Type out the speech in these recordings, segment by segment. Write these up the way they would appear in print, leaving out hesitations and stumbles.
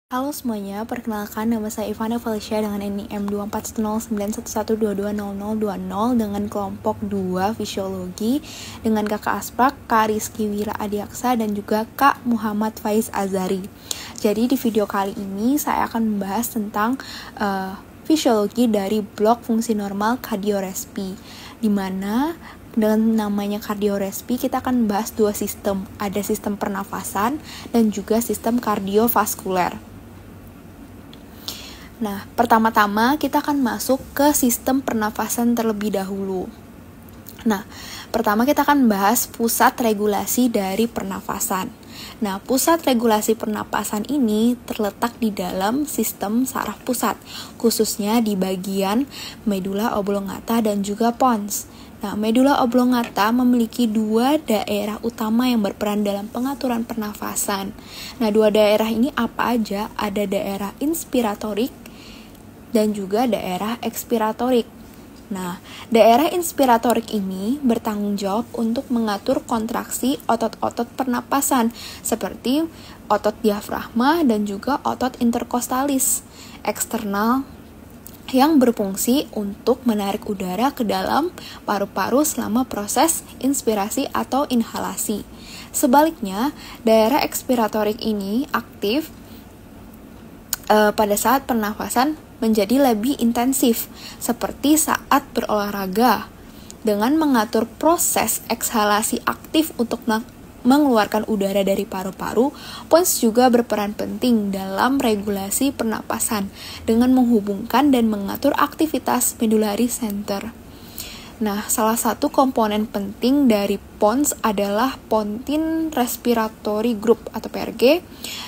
Halo semuanya, perkenalkan nama saya Ivana Felicia dengan NIM 240911220020 dengan kelompok 2 Fisiologi dengan Kakak Asprak, Kak Rizky Wira Adiaksa, dan juga Kak Muhammad Faiz Azari. Jadi di video kali ini saya akan membahas tentang fisiologi dari blok fungsi normal kardiorespi, di mana dengan namanya kardiorespi kita akan membahas dua sistem, ada sistem pernafasan dan juga sistem kardiovaskuler. Nah, pertama-tama kita akan masuk ke sistem pernafasan terlebih dahulu. Nah, pertama kita akan bahas pusat regulasi dari pernafasan. Nah, pusat regulasi pernapasan ini terletak di dalam sistem saraf pusat, khususnya di bagian medula oblongata dan juga pons. Nah, medula oblongata memiliki dua daerah utama yang berperan dalam pengaturan pernafasan. Nah, dua daerah ini apa aja? Ada daerah inspiratorik dan juga daerah ekspiratorik. Nah, daerah inspiratorik ini bertanggung jawab untuk mengatur kontraksi otot-otot pernapasan seperti otot diafragma dan juga otot interkostalis eksternal yang berfungsi untuk menarik udara ke dalam paru-paru selama proses inspirasi atau inhalasi. Sebaliknya, daerah ekspiratorik ini aktif pada saat pernafasan menjadi lebih intensif, seperti saat berolahraga. Dengan mengatur proses ekshalasi aktif untuk mengeluarkan udara dari paru-paru, pons juga berperan penting dalam regulasi pernapasan dengan menghubungkan dan mengatur aktivitas medullary center. Nah, salah satu komponen penting dari pons adalah Pontine Respiratory Group atau PRG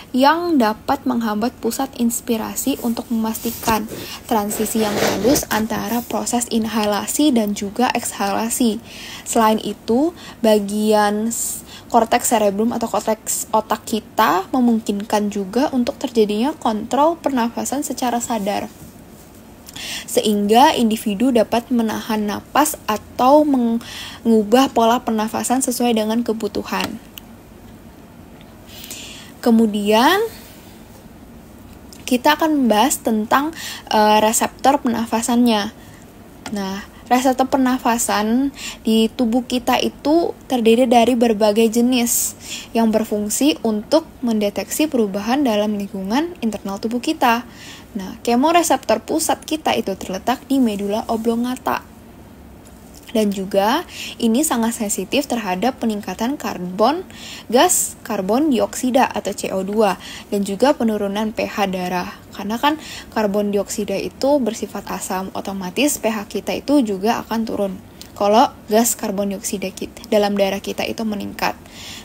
yang dapat menghambat pusat inspirasi untuk memastikan transisi yang halus antara proses inhalasi dan juga ekshalasi. Selain itu, bagian korteks cerebrum atau korteks otak kita memungkinkan juga untuk terjadinya kontrol pernafasan secara sadar, sehingga individu dapat menahan napas atau mengubah pola pernafasan sesuai dengan kebutuhan. Kemudian kita akan membahas tentang reseptor pernafasannya. Nah, reseptor pernafasan di tubuh kita itu terdiri dari berbagai jenis yang berfungsi untuk mendeteksi perubahan dalam lingkungan internal tubuh kita. Nah, kemoreseptor pusat kita itu terletak di medula oblongata. Dan juga ini sangat sensitif terhadap peningkatan gas karbon dioksida atau CO2 dan juga penurunan pH darah. Karena kan karbon dioksida itu bersifat asam, otomatis pH kita itu juga akan turun kalau gas karbon dioksida dalam darah kita itu meningkat.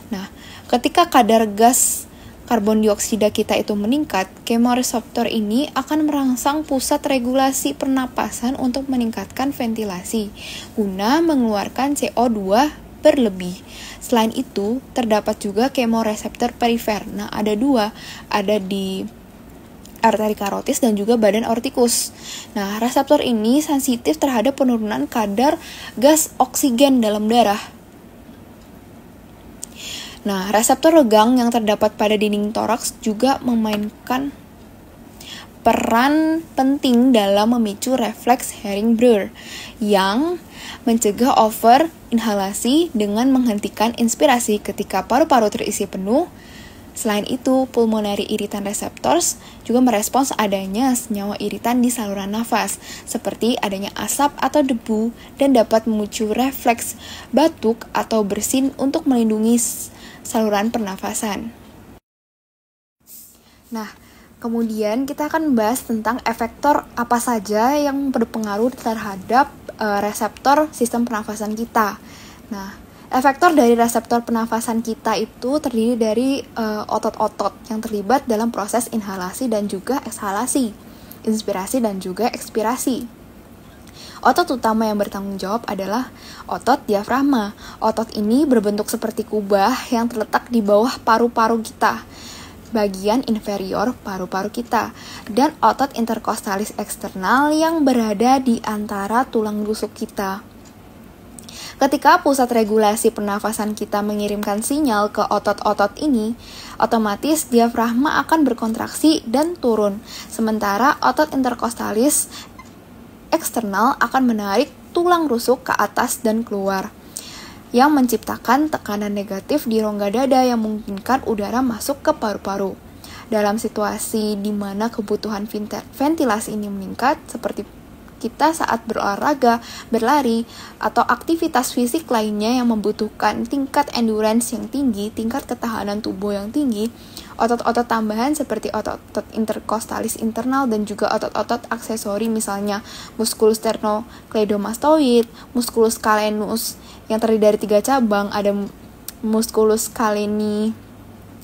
Nah, ketika kadar gas karbon dioksida kita itu meningkat, kemoreseptor ini akan merangsang pusat regulasi pernapasan untuk meningkatkan ventilasi guna mengeluarkan CO2 berlebih. Selain itu, terdapat juga kemoreseptor perifer. Nah, ada dua, ada di arteri karotis dan juga badan aorticus. Nah, reseptor ini sensitif terhadap penurunan kadar gas oksigen dalam darah. Nah, reseptor regang yang terdapat pada dinding toraks juga memainkan peran penting dalam memicu refleks Herring-Breuer yang mencegah over inhalasi dengan menghentikan inspirasi ketika paru-paru terisi penuh. Selain itu, pulmonary irritant receptors juga merespons adanya senyawa iritan di saluran nafas, seperti adanya asap atau debu, dan dapat memicu refleks batuk atau bersin untuk melindungi saluran pernafasan. Nah, kemudian kita akan membahas tentang efektor apa saja yang berpengaruh terhadap reseptor sistem pernafasan kita. Nah, efektor dari reseptor pernafasan kita itu terdiri dari otot-otot yang terlibat dalam proses inhalasi dan juga ekshalasi, inspirasi dan juga ekspirasi. Otot utama yang bertanggung jawab adalah otot diafragma. Otot ini berbentuk seperti kubah yang terletak di bawah paru-paru kita, bagian inferior paru-paru kita, dan otot interkostalis eksternal yang berada di antara tulang rusuk kita. Ketika pusat regulasi pernafasan kita mengirimkan sinyal ke otot-otot ini, otomatis diafragma akan berkontraksi dan turun, sementara otot interkostalis eksternal akan menarik tulang rusuk ke atas dan keluar, yang menciptakan tekanan negatif di rongga dada yang memungkinkan udara masuk ke paru-paru. Dalam situasi di mana kebutuhan ventilasi ini meningkat, seperti kita saat berolahraga, berlari, atau aktivitas fisik lainnya yang membutuhkan tingkat endurance yang tinggi, tingkat ketahanan tubuh yang tinggi, otot-otot tambahan seperti otot-otot interkostalis internal dan juga otot-otot aksesori misalnya musculus sternocleidomastoid, musculus calenus yang terdiri dari 3 cabang, ada musculus caleni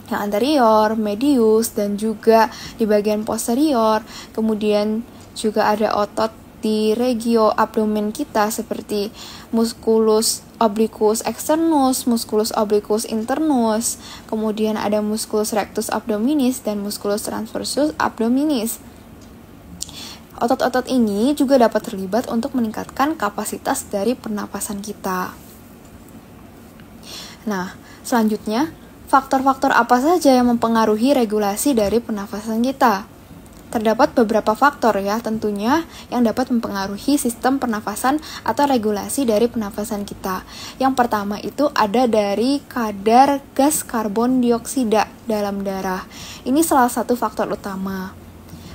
yang anterior, medius, dan juga di bagian posterior. Kemudian juga ada otot di regio abdomen kita seperti musculus obliquus externus, musculus obliquus internus, kemudian ada musculus rectus abdominis dan musculus transversus abdominis. Otot-otot ini juga dapat terlibat untuk meningkatkan kapasitas dari pernapasan kita. Nah, selanjutnya, faktor-faktor apa saja yang mempengaruhi regulasi dari pernafasan kita? Terdapat beberapa faktor ya tentunya yang dapat mempengaruhi sistem pernafasan atau regulasi dari pernafasan kita. Yang pertama itu ada dari kadar gas karbon dioksida dalam darah. Ini salah satu faktor utama.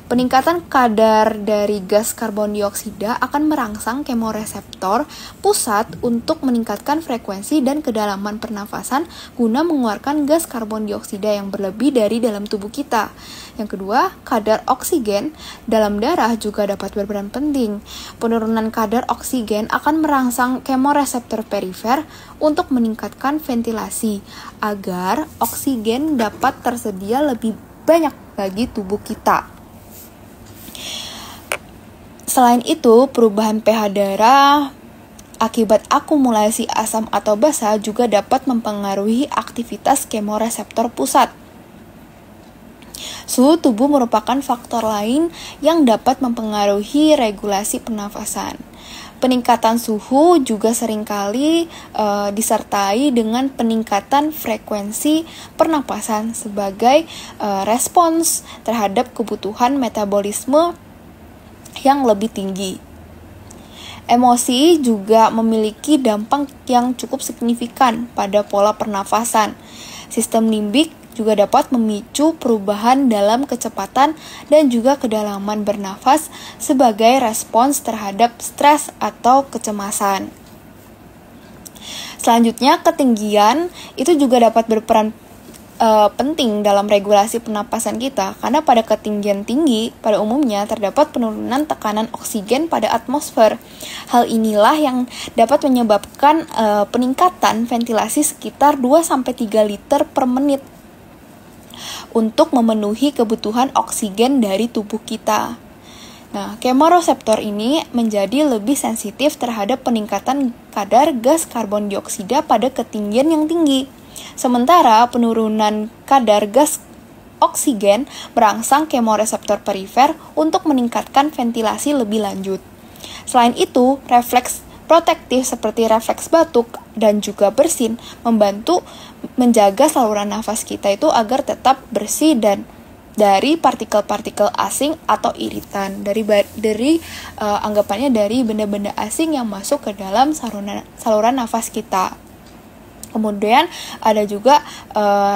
Peningkatan kadar dari gas karbon dioksida akan merangsang kemoreseptor pusat untuk meningkatkan frekuensi dan kedalaman pernafasan guna mengeluarkan gas karbon dioksida yang berlebih dari dalam tubuh kita. Yang kedua, kadar oksigen dalam darah juga dapat berperan penting. Penurunan kadar oksigen akan merangsang kemoreseptor perifer untuk meningkatkan ventilasi agar oksigen dapat tersedia lebih banyak bagi tubuh kita. Selain itu, perubahan pH darah akibat akumulasi asam atau basa juga dapat mempengaruhi aktivitas kemoreseptor pusat. Suhu tubuh merupakan faktor lain yang dapat mempengaruhi regulasi pernafasan. Peningkatan suhu juga seringkali disertai dengan peningkatan frekuensi pernapasan sebagai respons terhadap kebutuhan metabolisme yang lebih tinggi. Emosi juga memiliki dampak yang cukup signifikan pada pola pernafasan. Sistem limbik juga dapat memicu perubahan dalam kecepatan dan juga kedalaman bernafas sebagai respons terhadap stres atau kecemasan. Selanjutnya, ketinggian itu juga dapat berperan penting dalam regulasi pernapasan kita, karena pada ketinggian tinggi pada umumnya terdapat penurunan tekanan oksigen pada atmosfer. Hal inilah yang dapat menyebabkan peningkatan ventilasi sekitar 2-3 liter per menit untuk memenuhi kebutuhan oksigen dari tubuh kita. Nah, kemoreseptor ini menjadi lebih sensitif terhadap peningkatan kadar gas karbon dioksida pada ketinggian yang tinggi. Sementara penurunan kadar gas oksigen merangsang kemoreseptor perifer untuk meningkatkan ventilasi lebih lanjut. Selain itu, refleks protektif seperti refleks batuk dan juga bersin membantu menjaga saluran nafas kita itu agar tetap bersih dan dari partikel-partikel asing atau iritan, dari anggapannya dari benda-benda asing yang masuk ke dalam saluran nafas kita. Kemudian ada juga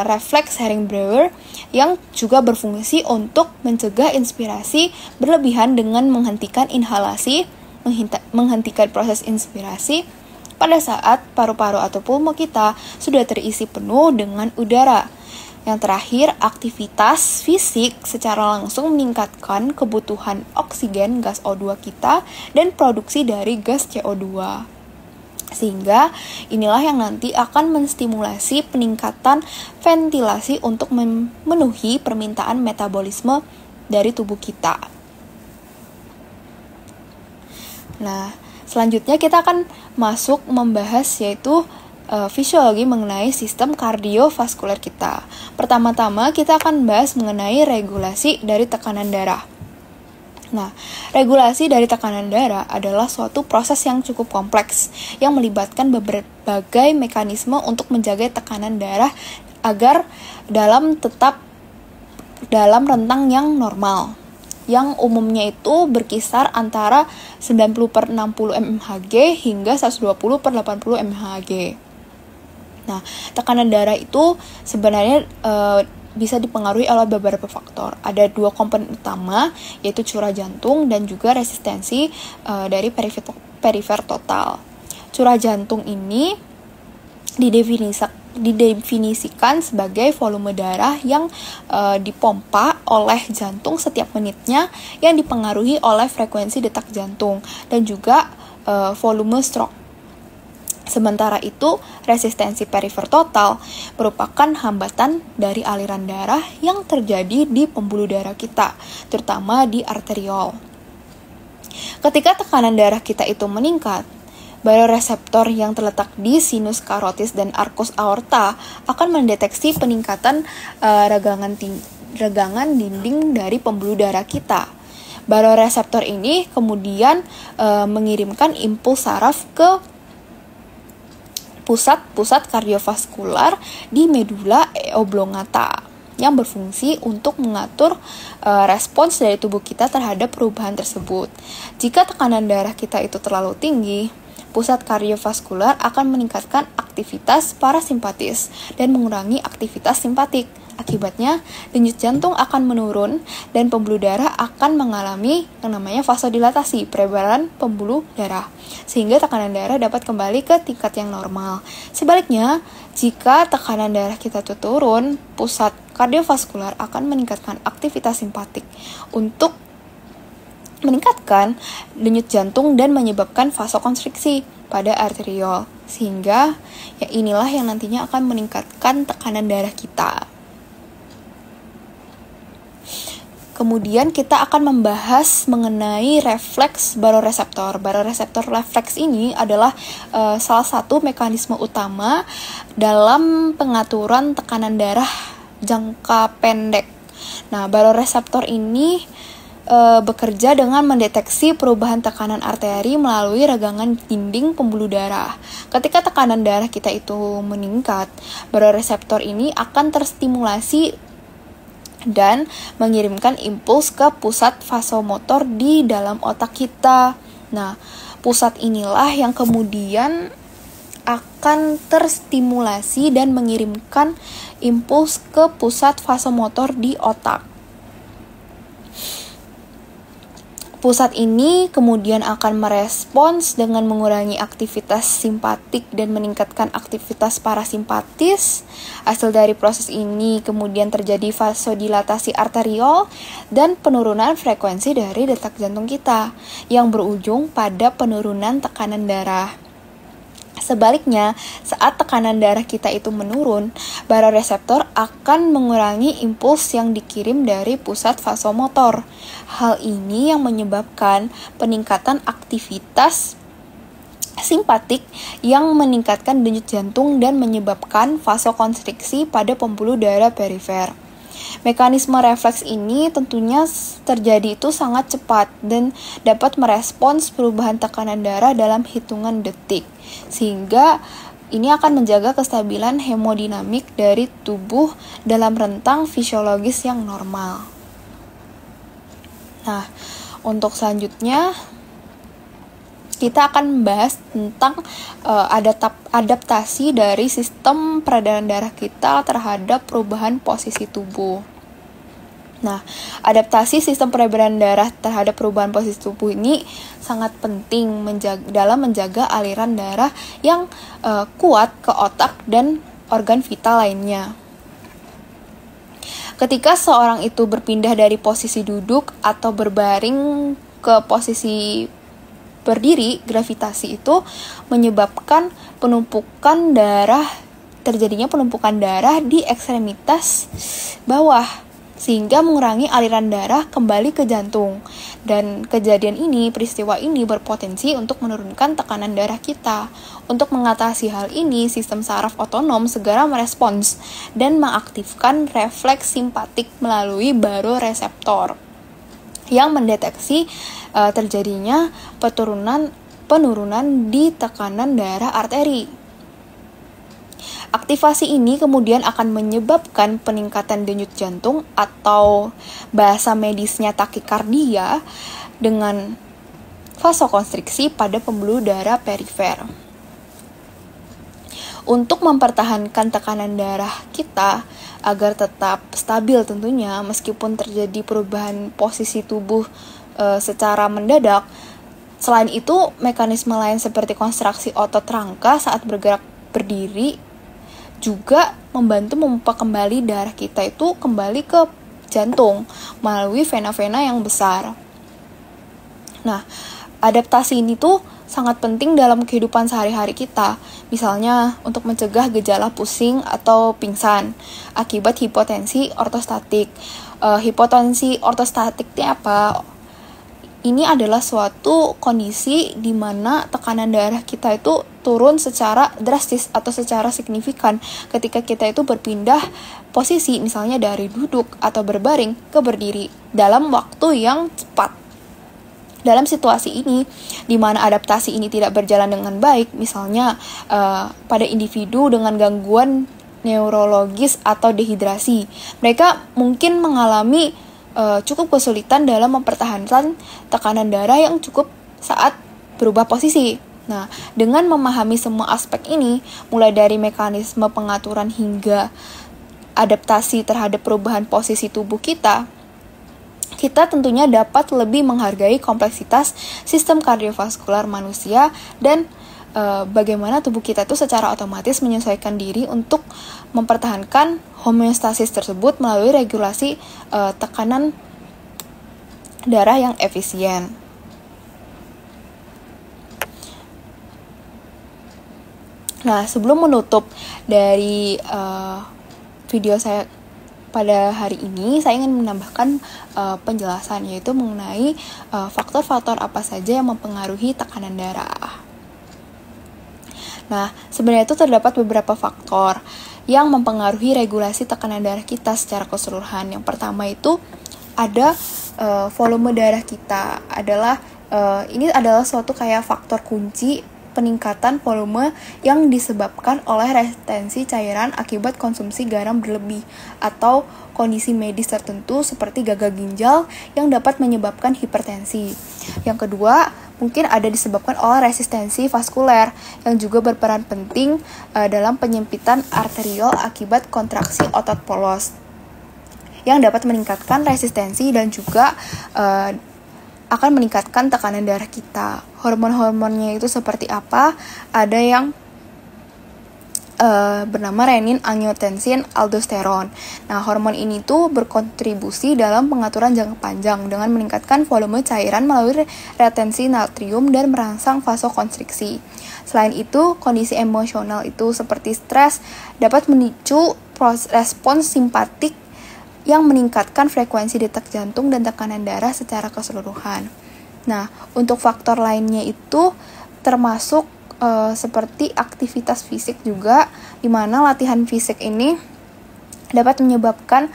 refleks Hering-Breuer yang juga berfungsi untuk mencegah inspirasi berlebihan dengan menghentikan inhalasi, menghentikan proses inspirasi pada saat paru-paru atau pulmo kita sudah terisi penuh dengan udara. Yang terakhir, aktivitas fisik secara langsung meningkatkan kebutuhan oksigen gas O2 kita dan produksi dari gas CO2. Sehingga inilah yang nanti akan menstimulasi peningkatan ventilasi untuk memenuhi permintaan metabolisme dari tubuh kita. Nah, selanjutnya kita akan masuk membahas yaitu fisiologi mengenai sistem kardiovaskuler kita. Pertama-tama kita akan bahas mengenai regulasi dari tekanan darah. Nah, regulasi dari tekanan darah adalah suatu proses yang cukup kompleks yang melibatkan berbagai mekanisme untuk menjaga tekanan darah agar tetap dalam rentang yang normal, yang umumnya itu berkisar antara 90/60 mmHg hingga 120/80 mmHg. Nah, tekanan darah itu sebenarnya bisa dipengaruhi oleh beberapa faktor. Ada 2 komponen utama, yaitu curah jantung dan juga resistensi dari perifer total. Curah jantung ini didefinisikan sebagai volume darah yang dipompa oleh jantung setiap menitnya yang dipengaruhi oleh frekuensi detak jantung dan juga volume stroke. Sementara itu, resistensi perifer total merupakan hambatan dari aliran darah yang terjadi di pembuluh darah kita, terutama di arteriol. Ketika tekanan darah kita itu meningkat, baroreseptor yang terletak di sinus karotis dan arkus aorta akan mendeteksi peningkatan regangan dinding dari pembuluh darah kita. Baroreseptor ini kemudian mengirimkan impuls saraf ke pusat-pusat kardiovaskular di medula oblongata yang berfungsi untuk mengatur respons dari tubuh kita terhadap perubahan tersebut. Jika tekanan darah kita itu terlalu tinggi, pusat kardiovaskular akan meningkatkan aktivitas parasimpatis dan mengurangi aktivitas simpatik. Akibatnya, denyut jantung akan menurun dan pembuluh darah akan mengalami yang namanya vasodilatasi, pelebaran pembuluh darah, sehingga tekanan darah dapat kembali ke tingkat yang normal. Sebaliknya, jika tekanan darah kita turun, pusat kardiovaskular akan meningkatkan aktivitas simpatik untuk meningkatkan denyut jantung dan menyebabkan vasokonstriksi pada arteriol, sehingga inilah yang nantinya akan meningkatkan tekanan darah kita. Kemudian kita akan membahas mengenai refleks baroreseptor. Baroreseptor refleks ini adalah salah satu mekanisme utama dalam pengaturan tekanan darah jangka pendek. Nah, baroreseptor ini bekerja dengan mendeteksi perubahan tekanan arteri melalui regangan dinding pembuluh darah. Ketika tekanan darah kita itu meningkat, baroreseptor ini akan terstimulasi dan mengirimkan impuls ke pusat vasomotor di dalam otak kita. Nah, pusat inilah yang kemudian akan terstimulasi dan mengirimkan impuls ke pusat vasomotor di otak. Pusat ini kemudian akan merespons dengan mengurangi aktivitas simpatik dan meningkatkan aktivitas parasimpatis. Hasil dari proses ini kemudian terjadi vasodilatasi arteriol dan penurunan frekuensi dari detak jantung kita yang berujung pada penurunan tekanan darah. Sebaliknya, saat tekanan darah kita itu menurun, baroreseptor akan mengurangi impuls yang dikirim dari pusat vasomotor. Hal ini yang menyebabkan peningkatan aktivitas simpatik yang meningkatkan denyut jantung dan menyebabkan vasokonstriksi pada pembuluh darah perifer. Mekanisme refleks ini tentunya terjadi itu sangat cepat dan dapat merespons perubahan tekanan darah dalam hitungan detik, sehingga ini akan menjaga kestabilan hemodinamik dari tubuh dalam rentang fisiologis yang normal. Nah, untuk selanjutnya kita akan membahas tentang adaptasi dari sistem peredaran darah kita terhadap perubahan posisi tubuh. Nah, adaptasi sistem peredaran darah terhadap perubahan posisi tubuh ini sangat penting dalam menjaga aliran darah yang kuat ke otak dan organ vital lainnya. Ketika seorang itu berpindah dari posisi duduk atau berbaring ke posisi berdiri, gravitasi itu menyebabkan terjadinya penumpukan darah di ekstremitas bawah, sehingga mengurangi aliran darah kembali ke jantung. Dan peristiwa ini berpotensi untuk menurunkan tekanan darah kita. Untuk mengatasi hal ini, sistem saraf otonom segera merespons dan mengaktifkan refleks simpatik melalui baroreseptor. yang mendeteksi terjadinya penurunan di tekanan darah arteri. Aktivasi ini kemudian akan menyebabkan peningkatan denyut jantung atau bahasa medisnya takikardia dengan vasokonstriksi pada pembuluh darah perifer. Untuk mempertahankan tekanan darah kita agar tetap stabil tentunya meskipun terjadi perubahan posisi tubuh secara mendadak. Selain itu, mekanisme lain seperti kontraksi otot rangka saat bergerak berdiri juga membantu memompa kembali darah kita itu kembali ke jantung melalui vena-vena yang besar. Nah, adaptasi ini tuh sangat penting dalam kehidupan sehari-hari kita. Misalnya untuk mencegah gejala pusing atau pingsan akibat hipotensi ortostatik. Hipotensi ortostatik itu apa? Ini adalah suatu kondisi di mana tekanan darah kita itu turun secara drastis atau secara signifikan ketika kita itu berpindah posisi, misalnya dari duduk atau berbaring ke berdiri dalam waktu yang cepat. Dalam situasi ini, di mana adaptasi ini tidak berjalan dengan baik, misalnya pada individu dengan gangguan neurologis atau dehidrasi, mereka mungkin mengalami cukup kesulitan dalam mempertahankan tekanan darah yang cukup saat berubah posisi. Nah, dengan memahami semua aspek ini, mulai dari mekanisme pengaturan hingga adaptasi terhadap perubahan posisi tubuh kita tentunya dapat lebih menghargai kompleksitas sistem kardiovaskular manusia dan bagaimana tubuh kita itu secara otomatis menyesuaikan diri untuk mempertahankan homeostasis tersebut melalui regulasi tekanan darah yang efisien. Nah, sebelum menutup dari video saya pada hari ini, saya ingin menambahkan penjelasan, yaitu mengenai faktor-faktor apa saja yang mempengaruhi tekanan darah. Nah, sebenarnya itu terdapat beberapa faktor yang mempengaruhi regulasi tekanan darah kita secara keseluruhan. Yang pertama itu ada volume darah kita. Ini adalah suatu kayak faktor kunci peningkatan volume yang disebabkan oleh retensi cairan akibat konsumsi garam berlebih atau kondisi medis tertentu seperti gagal ginjal yang dapat menyebabkan hipertensi. Yang kedua, mungkin ada disebabkan oleh resistensi vaskuler yang juga berperan penting dalam penyempitan arteriol akibat kontraksi otot polos yang dapat meningkatkan resistensi dan juga akan meningkatkan tekanan darah kita. Hormon-hormonnya itu seperti apa? Ada yang bernama renin, angiotensin, aldosteron. Nah, hormon ini tuh berkontribusi dalam pengaturan jangka panjang dengan meningkatkan volume cairan melalui retensi natrium dan merangsang vasokonstriksi. Selain itu, kondisi emosional itu seperti stres dapat memicu respons simpatik yang meningkatkan frekuensi detak jantung dan tekanan darah secara keseluruhan. Nah, untuk faktor lainnya itu termasuk seperti aktivitas fisik juga, di mana latihan fisik ini dapat menyebabkan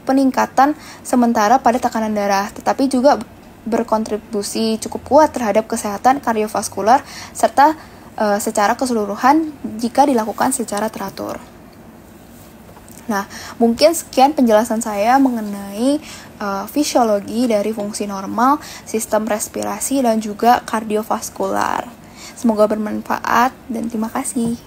peningkatan sementara pada tekanan darah, tetapi juga berkontribusi cukup kuat terhadap kesehatan kardiovaskular serta secara keseluruhan jika dilakukan secara teratur. Nah, mungkin sekian penjelasan saya mengenai fisiologi dari fungsi normal, sistem respirasi, dan juga kardiovaskular. Semoga bermanfaat dan terima kasih.